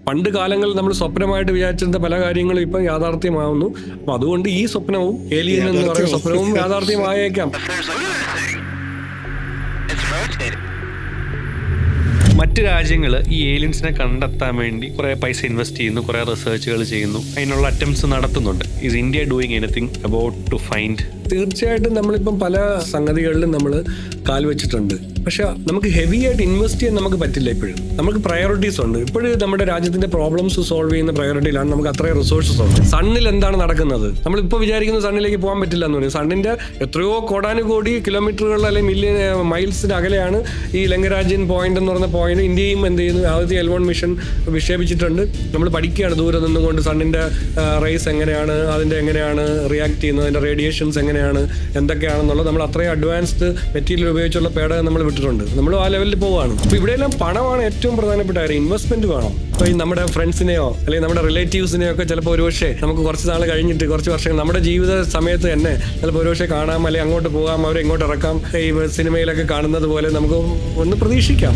പണ്ട് കാലങ്ങളിൽ നമ്മൾ സ്വപ്നമായിട്ട് വിചാരിച്ചിരുന്ന പല കാര്യങ്ങളും ഇപ്പം യാഥാർത്ഥ്യമാവുന്നു. അപ്പം അതുകൊണ്ട് ഈ സ്വപ്നവും ഏലിയൻ എന്ന് പറയുന്ന സ്വപ്നവും യാഥാർത്ഥ്യമായേക്കാം. മറ്റ് രാജ്യങ്ങൾ ഈ ഏലിയൻസിനെ കണ്ടെത്താൻ വേണ്ടി കുറേ പൈസ ഇൻവെസ്റ്റ് ചെയ്യുന്നു, കുറേ റിസർച്ചുകൾ ചെയ്യുന്നു, അതിനുള്ള അറ്റംപ്റ്റ്സ് നടത്തുന്നുണ്ട്. Is India doing anything about to find? തീർച്ചയായിട്ടും നമ്മളിപ്പം പല സംഗതികളിലും നമ്മൾ കാൽ വെച്ചിട്ടുണ്ട്. പക്ഷെ നമുക്ക് ഹെവി ആയിട്ട് ഇൻവെസ്റ്റ് ചെയ്യാൻ നമുക്ക് പറ്റില്ല. ഇപ്പോഴും നമുക്ക് പ്രയോറിറ്റീസ് ഉണ്ട്. ഇപ്പോഴും നമ്മുടെ രാജ്യത്തിന്റെ പ്രോബ്ലംസ് സോൾവ് ചെയ്യുന്ന പ്രയോറിറ്റിയിലാണ്. നമുക്ക് അത്രയും റിസോഴ്സസ് ഉണ്ട്. സണ്ണിൽ എന്താണ് നടക്കുന്നത് നമ്മളിപ്പോൾ വിചാരിക്കുന്നത് സണ്ണിലേക്ക് പോകാൻ പറ്റില്ല എന്ന് പറയും. സണ്ണിന്റെ എത്രയോ കോടാനുകോടി കിലോമീറ്ററുകൾ അല്ലെങ്കിൽ മില്യൺ മൈൽസിന് അകലെയാണ് ഈ ലങ്കരാജ്യൻ പോയിന്റ് എന്ന് പറയുന്ന പോയിന്റ്. ഇന്ത്യയും എന്ത് ചെയ്യുന്നു, ആദ്യത്തെ L1 മിഷൻ വിക്ഷേപിച്ചിട്ടുണ്ട്. നമ്മൾ പഠിക്കുകയാണ് ദൂരെ നിന്നുകൊണ്ട് സണ്ണിന്റെ റേസ് എങ്ങനെയാണ്, അതിന്റെ എങ്ങനെയാണ് റിയാക്ട് ചെയ്യുന്നത്, അതിന്റെ റേഡിയേഷൻസ് എങ്ങനെയാണ്, എന്തൊക്കെയാണെന്നുള്ളത് നമ്മൾ അത്രയും അഡ്വാൻസ്ഡ് മെറ്റീരിയൽ ഉപയോഗിച്ചുള്ള പേടകം നമ്മൾ വിട്ടിട്ടുണ്ട്. നമ്മൾ ആ ലെവലിൽ പോവുകയാണ്. അപ്പോൾ ഇവിടെയെല്ലാം പണമാണ് ഏറ്റവും പ്രധാനപ്പെട്ട കാര്യം. ഇൻവെസ്റ്റ്മെന്റ് വേണം. അപ്പോൾ ഈ നമ്മുടെ ഫ്രണ്ട്സിനെയോ അല്ലെങ്കിൽ നമ്മുടെ റിലേറ്റീവ്സിനെയോ ഒക്കെ ചിലപ്പോൾ ഒരുപക്ഷെ നമുക്ക് കുറച്ച് നാൾ കഴിഞ്ഞിട്ട്, കുറച്ച് വർഷങ്ങൾ നമ്മുടെ ജീവിത സമയത്ത് തന്നെ ചിലപ്പോൾ ഒരുപക്ഷെ കാണാം, അല്ലെങ്കിൽ അങ്ങോട്ട് പോകാം, അവരെ ഇങ്ങോട്ട് ഇറക്കാം. ഈ സിനിമയിലൊക്കെ കാണുന്നത് പോലെ നമുക്ക് ഒന്ന് പ്രതീക്ഷിക്കാം.